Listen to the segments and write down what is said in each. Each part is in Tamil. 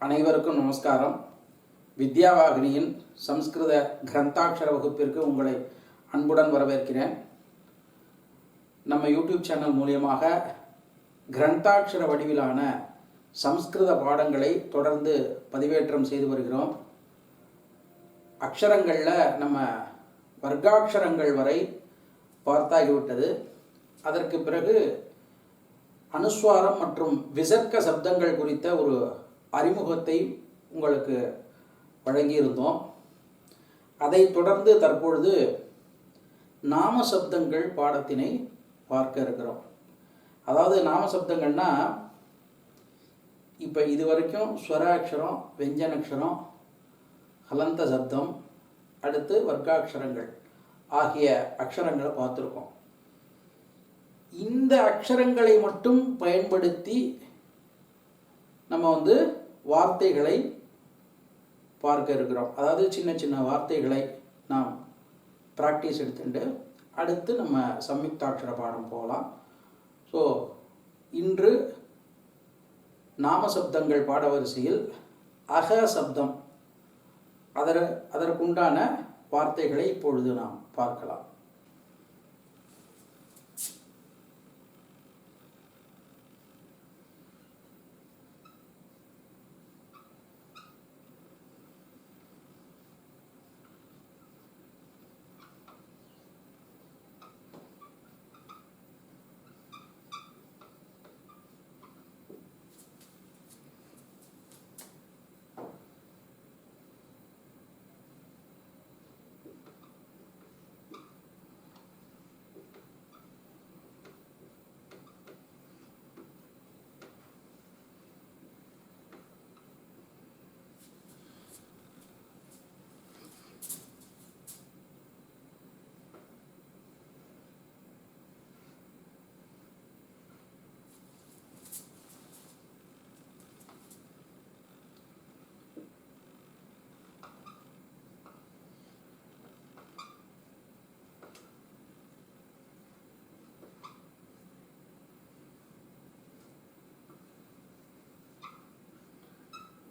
அனைவருக்கும் நமஸ்காரம். வித்யாவாகினியின் சம்ஸ்கிருத கிரந்தாட்சர வகுப்பிற்கு உங்களை அன்புடன் வரவேற்கிறேன். நம்ம யூடியூப் சேனல் மூலியமாக கிரந்தாட்சர வடிவிலான சம்ஸ்கிருத பாடங்களை தொடர்ந்து பதிவேற்றம் செய்து வருகிறோம். அக்ஷரங்களில் நம்ம வர்க்காட்சரங்கள் வரை பார்த்தாகிவிட்டது. அதற்கு பிறகு அனுஸ்வாரம் மற்றும் விசர்க்க சப்தங்கள் குறித்த ஒரு அறிமுகத்தை உங்களுக்கு வழங்கியிருந்தோம். அதை தொடர்ந்து தற்பொழுது நாம சப்தங்கள் பாடத்தினை பார்க்க இருக்கிறோம். அதாவது நாம சப்தங்கள்னா இப்போ இது வரைக்கும் ஸ்வராட்சரம், வெஞ்சனக்ஷரம், ஹலந்த சப்தம், அடுத்து வர்க்காட்சரங்கள் ஆகிய அக்ஷரங்களை பார்த்துருக்கோம். இந்த அக்ஷரங்களை மட்டும் பயன்படுத்தி நம்ம வார்த்தைகளை பார்க்க இருக்கிறோம். அதாவது சின்ன சின்ன வார்த்தைகளை நாம் ப்ராக்டிஸ் எடுத்துட்டு அடுத்து நம்ம சம்யுக்தாட்சர பாடம் போகலாம். ஸோ இன்று நாம சப்தங்கள் பாட வரிசையில் அக சப்தம் அதற்குண்டான வார்த்தைகளை இப்பொழுது நாம் பார்க்கலாம்.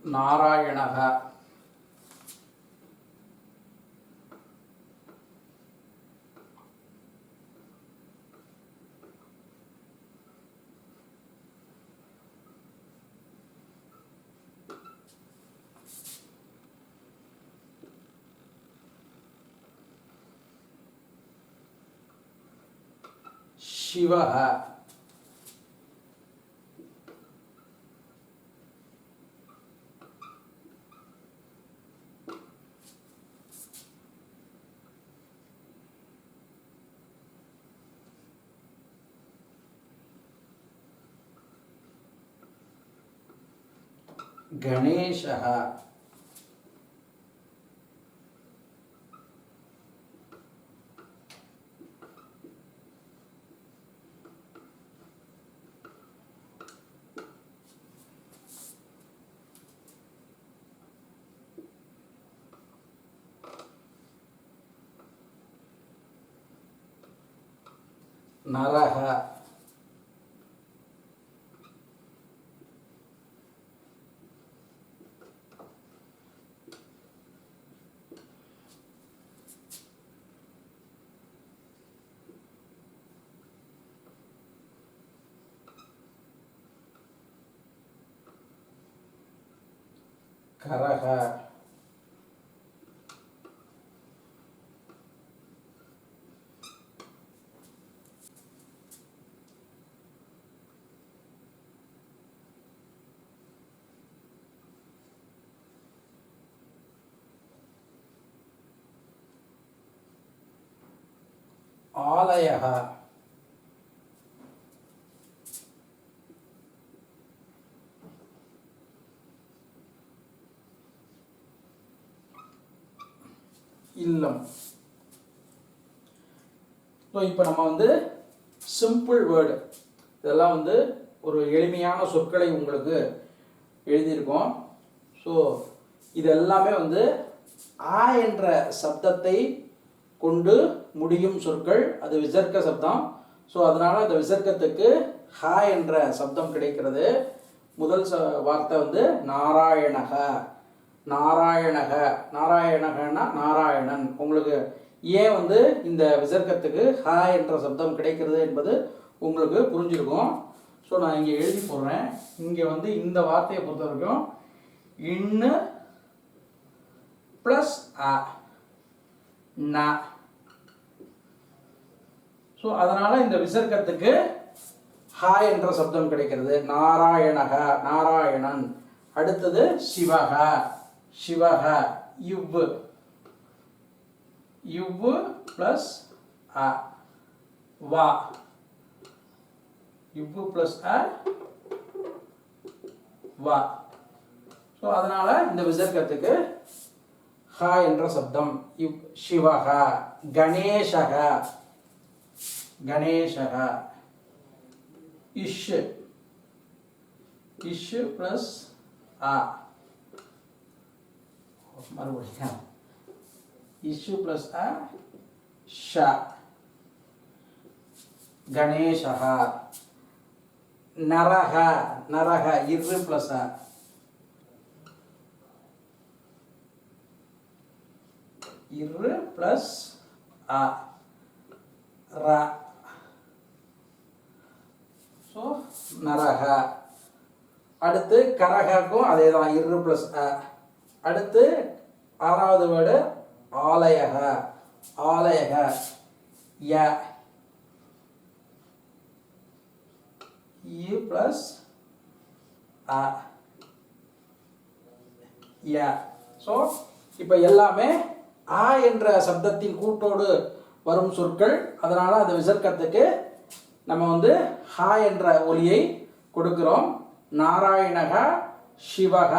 நாராயணக, சிவஹ, கணேசஹ, நரஹ, கரஹ, ஆலயஹ, இல்லம். ஸோ இப்போ நம்ம சிம்பிள் வேர்டு இதெல்லாம் ஒரு எளிமையான சொற்களை உங்களுக்கு எழுதியிருக்கோம். ஸோ இது எல்லாமே ஆ என்ற சப்தத்தை கொண்டு முடியும் சொற்கள். அது விசர்க்க சப்தம். ஸோ அதனால் அந்த விசர்க்கத்துக்கு ஹ என்ற சப்தம் கிடைக்கிறது. முதல் வார்த்தை வந்து நாராயணக. நாராயணக, நாராயணகன்னா நாராயணன். உங்களுக்கு ஏன் வந்து இந்த விசர்க்கத்துக்கு ஹ என்ற சப்தம் கிடைக்கிறது என்பது உங்களுக்கு புரிஞ்சிருக்கும். ஸோ நான் இங்கே எழுதி போடுறேன். இங்கே வந்து இந்த வார்த்தையை பொறுத்த வரைக்கும் இன்னு ப்ளஸ் அ ந. ஸோ அதனால் இந்த விசர்க்கத்துக்கு ஹ என்ற சப்தம் கிடைக்கிறது. நாராயணக, நாராயணன். அடுத்தது சிவக, சிவக. இவ்வு, இவ்வு ப்ளஸ் அ வா. இவ்வு ப்ளஸ் அ வா. ஸோ அதனால இந்த விசர்க்கத்துக்கு ஹ என்ற சப்தம். சிவக. கணேசக, கணேசக. இஷ், இஷ் பிளஸ் ஆ. மறுபடியும் இஷ் பிளஸ் அ ஷ. கணேசக. நரக, நரக. இரு பிளஸ் அ. இரு பிளஸ் அ ர. ஸோ நரக. அடுத்து கரகக்கும் அதே தான், இரு பிளஸ் அ. அடுத்து ஆறாவது வேர்டு ஆலயக, ஆலயக. ய, இ பிளஸ் அ ய. ஸோ இப்போ எல்லாமே ஆ என்ற சப்தத்தின் கூட்டோடு வரும் சொற்கள். அதனால் அந்த விசர்க்கத்துக்கு நம்ம வந்து ஹா என்ற ஒலியை கொடுக்கிறோம். நாராயணக, சிவக,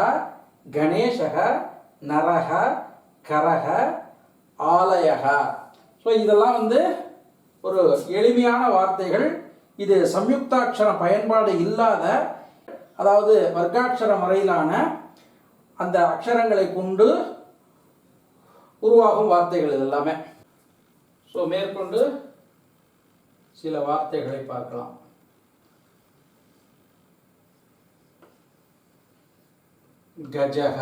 கணேசக, நரக, கரக, ஆலயக. ஸோ இதெல்லாம் வந்து ஒரு எளிமையான வார்த்தைகள். இது சம்யுக்தாட்சர பயன்பாடு இல்லாத, அதாவது வர்க்காட்சர முறையிலான அந்த அக்ஷரங்களை கொண்டு உருவாகும் வார்த்தைகள் இது எல்லாமே. ஸோ மேற்கொண்டு சில வார்த்தைகளை பார்க்கலாம். கஜக,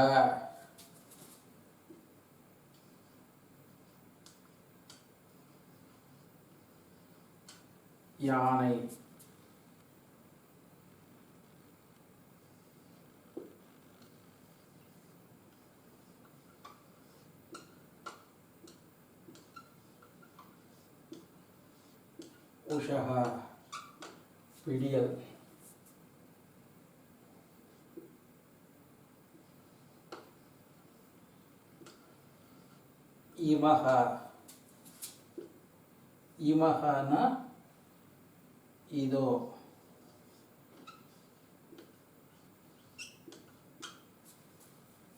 யானை. உஷக, பிடியல். இமக, இமகனா இதோ.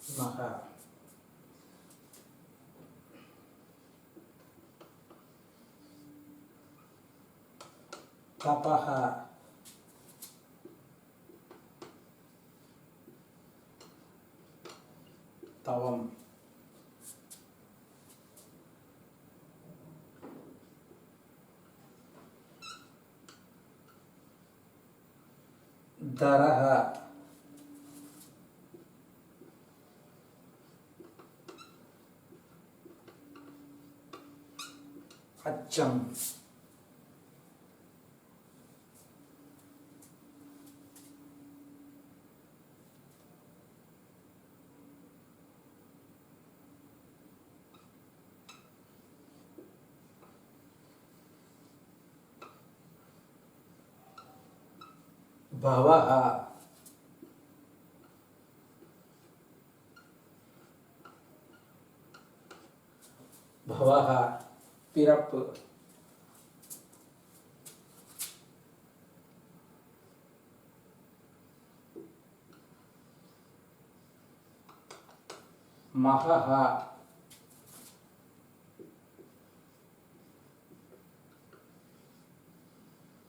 மக. தபஹ, தவம். தரஹ, அச்சம். பவஹ, பவஹ பிறப்பு. மகஹ,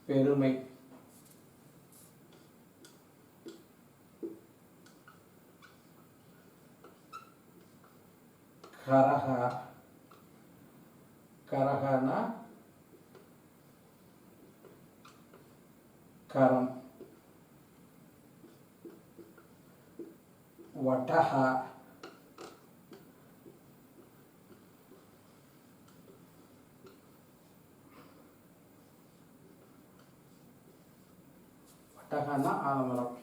பெருமை. கரஹ, கரஹனா கரம். வடஹ, வடஹனா ஆலமரம்.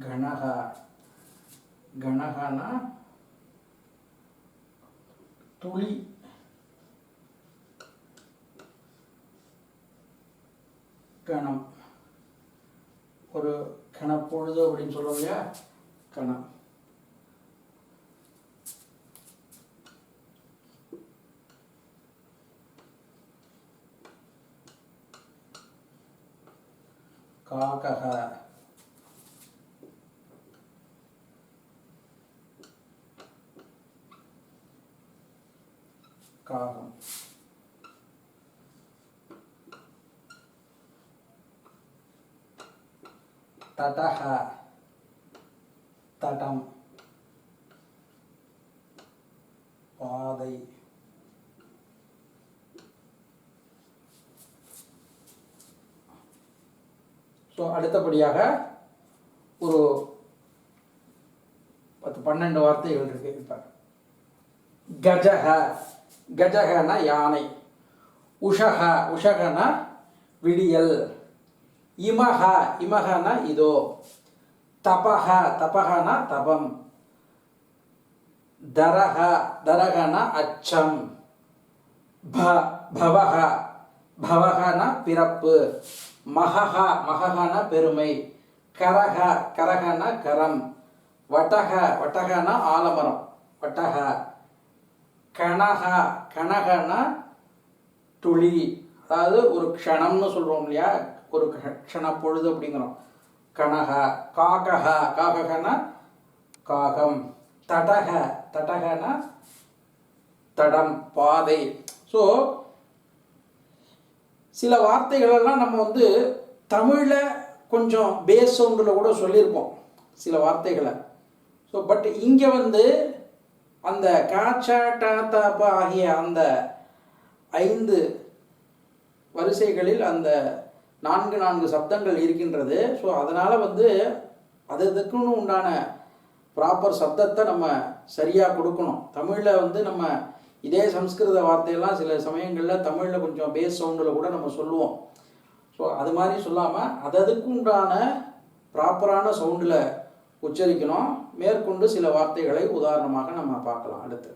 கணக, கணகனா துளி. கணம், ஒரு கணப்பொழுது அப்படின்னு சொல்லுவோம் இல்லையா, கணம். காகக, காகம். தடஹ, தடம், பாதை. ஸோ அடுத்தபடியாக ஒரு 10-12 வார்த்தைகள் இருக்கு. இப்போ கஜக, கஜகனா யானை. உஷக, உஷகனா விடியல். இமக, இமகனா இதோ. தபக, தபகனா தபம். தரக, தரகனா அச்சம். பவக, பவகனா பிறப்பு. மகக, மககனா பெருமை. கரக, கரகனா கரம். வட்டக, வட்டகனா ஆலமரம், வட்டக. கணக, கணகனா துளி, அதாவது ஒரு க்ஷணம்னு சொல்கிறோம் இல்லையா, ஒரு க்ஷண பொழுது அப்படிங்கிறோம். கணக. காகக, காககனா காகம். தடக, தடகனா தடம், பாதை. ஸோ சில வார்த்தைகளெல்லாம் நம்ம வந்து தமிழில் கொஞ்சம் பேஸ் சவுண்டில் கூட சொல்லியிருப்போம் சில வார்த்தைகளை. ஸோ பட் இங்கே வந்து அந்த காச்சா டாத்தாப்ப ஆகிய அந்த 5 வரிசைகளில் அந்த 4 சப்தங்கள் இருக்கின்றது. ஸோ அதனால் வந்து அதுக்குன்னு உண்டான ப்ராப்பர் சப்தத்தை நம்ம சரியாக கொடுக்கணும். தமிழில் வந்து நம்ம இதே சம்ஸ்கிருத வார்த்தையெல்லாம் சில சமயங்களில் தமிழில் கொஞ்சம் பேஸ் சவுண்டில் கூட நம்ம சொல்லுவோம். ஸோ அது மாதிரி சொல்லாமல் அதுக்கு உண்டான ப்ராப்பரான சவுண்டில் உச்சரிக்கணும். மேற்கொண்டு சில வார்த்தைகளை உதாரணமாக நம்ம பார்க்கலாம் அடுத்து.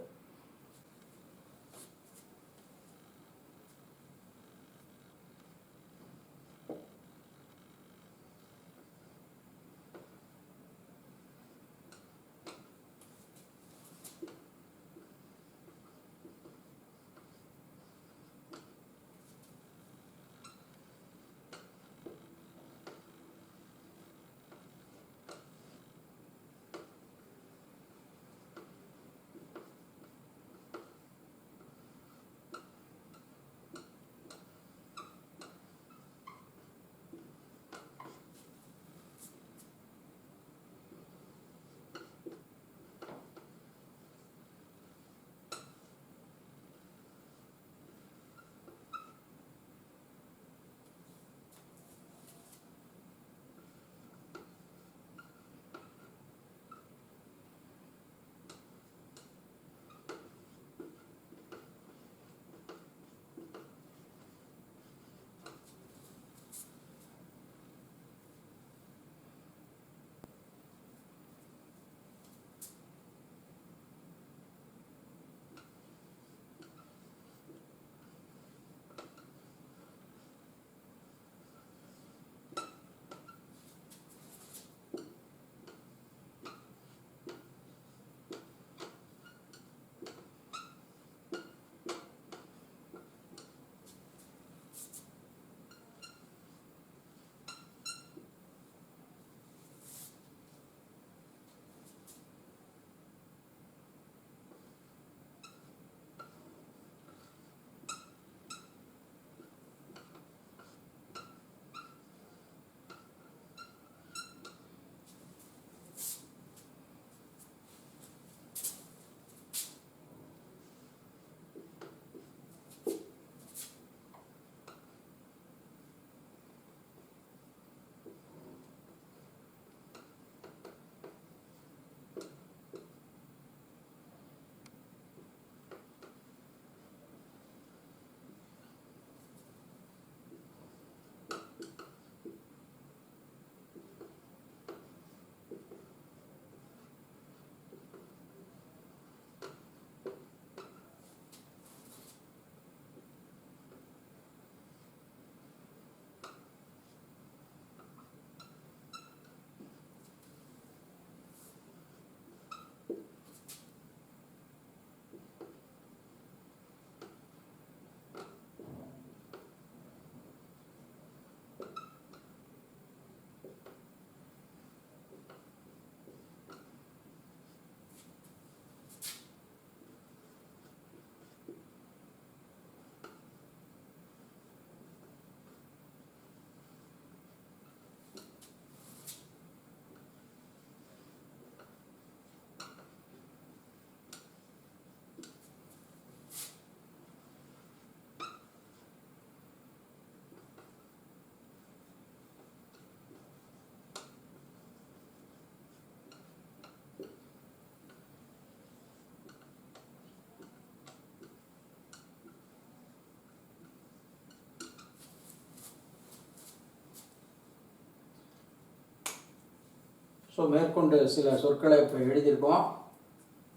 ஸோ மேற்கொண்டு சில சொற்களை இப்போ எழுதியிருக்கோம்.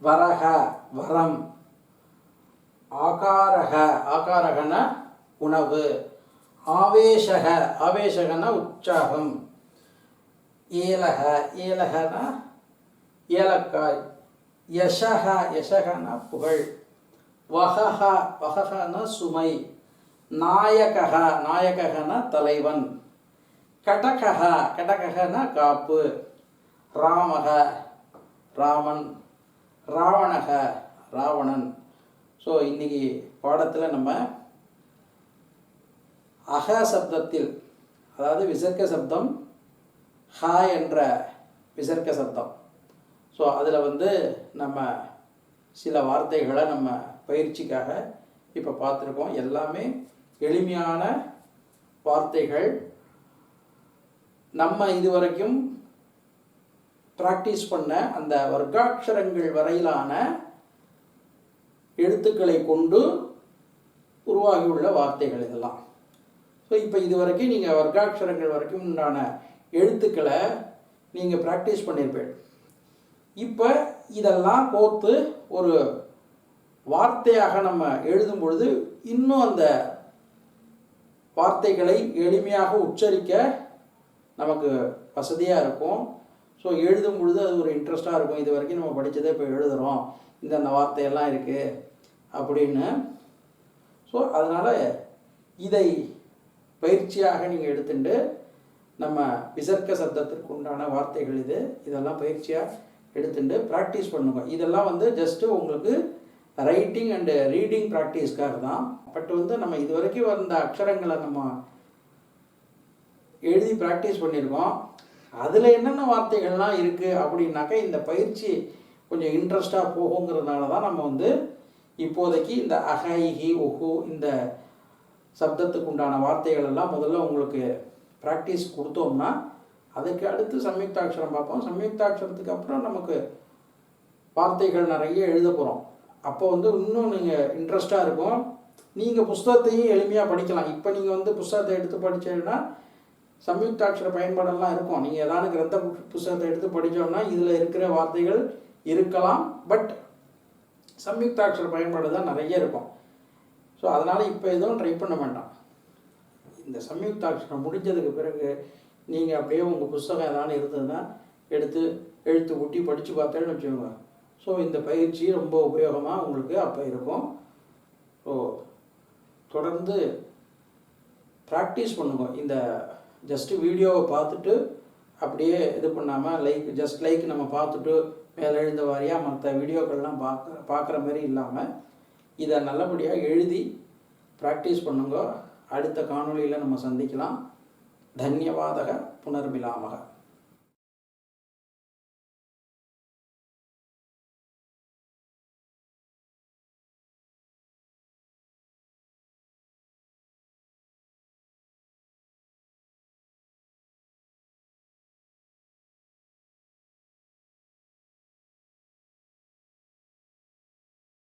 வரக வரம், ஆகாரக ஆகாரகன உணவு, ஆவேசக ஆவேசகன உற்சாகம், ஏலக ஏலகன ஏலக்காய், யசக யசகன புகழ், வகஹ வகஹன சுமை, நாயகஹ நாயகன தலைவன், கடகஹ கடகன காப்பு, ராமக ராமன், ராவணக ராவணன். ஸோ இன்னைக்கு பாடத்தில் நம்ம அக சப்தத்தில், அதாவது விசர்க்க சப்தம் ஹ என்ற விசர்க்க சப்தம். ஸோ அதில் வந்து நம்ம சில வார்த்தைகளை நம்ம பயிற்சிக்காக இப்போ பார்த்துருக்கோம். எல்லாமே எளிமையான வார்த்தைகள். நம்ம இதுவரைக்கும் ப்ராக்டிஸ் பண்ண அந்த வர்க்காட்சரங்கள் வரையிலான எழுத்துக்களை கொண்டு உருவாகியுள்ள வார்த்தைகள் இதெல்லாம். ஸோ இப்போ இது வரைக்கும் நீங்கள் வர்க்காட்சரங்கள் வரைக்கும் உண்டான எழுத்துக்களை நீங்கள் ப்ராக்டிஸ் பண்ணியிருப்பீங்க. இப்போ இதெல்லாம் கோர்த்து ஒரு வார்த்தையாக நம்ம எழுதும் பொழுது இன்னும் அந்த வார்த்தைகளை எளிமையாக உச்சரிக்க நமக்கு வசதியாக இருக்கும். ஸோ எழுதும் பொழுது அது ஒரு இன்ட்ரெஸ்டாக இருக்கும். இது வரைக்கும் நம்ம படித்ததே இப்போ எழுதுகிறோம், இந்த வார்த்தையெல்லாம் இருக்குது அப்படின்னு. ஸோ அதனால் இதை பயிற்சியாக நீங்கள் எடுத்துட்டு நம்ம விசர்க்க சப்தத்திற்கு உண்டான வார்த்தைகள் இதெல்லாம் பயிற்சியாக எடுத்துட்டு ப்ராக்டிஸ் பண்ணுங்க. இதெல்லாம் வந்து ஜஸ்ட்டு உங்களுக்கு ரைட்டிங் அண்டு ரீடிங் ப்ராக்டிஸ்க்காக தான். பட் வந்து நம்ம இது வரைக்கும் வந்த அக்ஷரங்களை நம்ம எழுதி ப்ராக்டிஸ் பண்ணியிருக்கோம். அதில் என்னென்ன வார்த்தைகள்லாம் இருக்குது அப்படின்னாக்கா இந்த பயிற்சி கொஞ்சம் இன்ட்ரெஸ்டாக போகுங்கிறதுனால தான் நம்ம வந்து இப்போதைக்கு இந்த அஹ இஹி உஹு இந்த சப்தத்துக்கு உண்டான வார்த்தைகள் எல்லாம் முதல்ல உங்களுக்கு ப்ராக்டிஸ் கொடுத்தோம்னா அதுக்கு அடுத்து சம்யுக்தாட்சரம் பார்ப்போம். சம்யுக்தாட்சரத்துக்கு அப்புறம் நமக்கு வார்த்தைகள் நிறைய எழுத போகிறோம். அப்போ வந்து இன்னும் நீங்கள் இன்ட்ரெஸ்டாக இருக்கும். நீங்கள் புஸ்தகத்தையும் எளிமையாக படிக்கலாம். இப்போ நீங்கள் வந்து புஸ்தகத்தை எடுத்து படித்தீங்கன்னா சம்யுக்தாட்சர பயன்பாடெல்லாம் இருக்கும். நீங்கள் ஏதாவது கிரந்த புஸ்தகத்தை எடுத்து படித்தோம்னா இதில் இருக்கிற வார்த்தைகள் இருக்கலாம், பட் சம்யுக்தாட்சர பயன்பாடு தான் நிறைய இருக்கும். ஸோ அதனால் இப்போ எதுவும் ட்ரை பண்ண வேண்டாம். இந்த சம்யுக்தாட்சரம் முடிஞ்சதுக்கு பிறகு நீங்கள் அப்படியே உங்கள் புஸ்தகம் ஏதாவது இருந்ததுன்னா எடுத்து எழுத்து ஊட்டி படித்து பார்த்தேன்னு வச்சுக்கோங்க. ஸோ இந்த பயிற்சி ரொம்ப உபயோகமாக உங்களுக்கு அப்போ இருக்கும். ஸோ தொடர்ந்து ப்ராக்டிஸ் பண்ணுங்க. இந்த ஜஸ்ட்டு வீடியோவை பார்த்துட்டு அப்படியே இது பண்ணாமல் ஜஸ்ட் லைக் நம்ம பார்த்துட்டு மேலே எழுந்த வாரியாக மற்ற வீடியோக்கள்லாம் பார்க்குற மாதிரி இல்லாமல் இதை நல்லபடியாக எழுதி ப்ராக்டிஸ் பண்ணுங்க. அடுத்த காணொளியில் நம்ம சந்திக்கலாம். தன்யவாதக புனர்மிலாமக.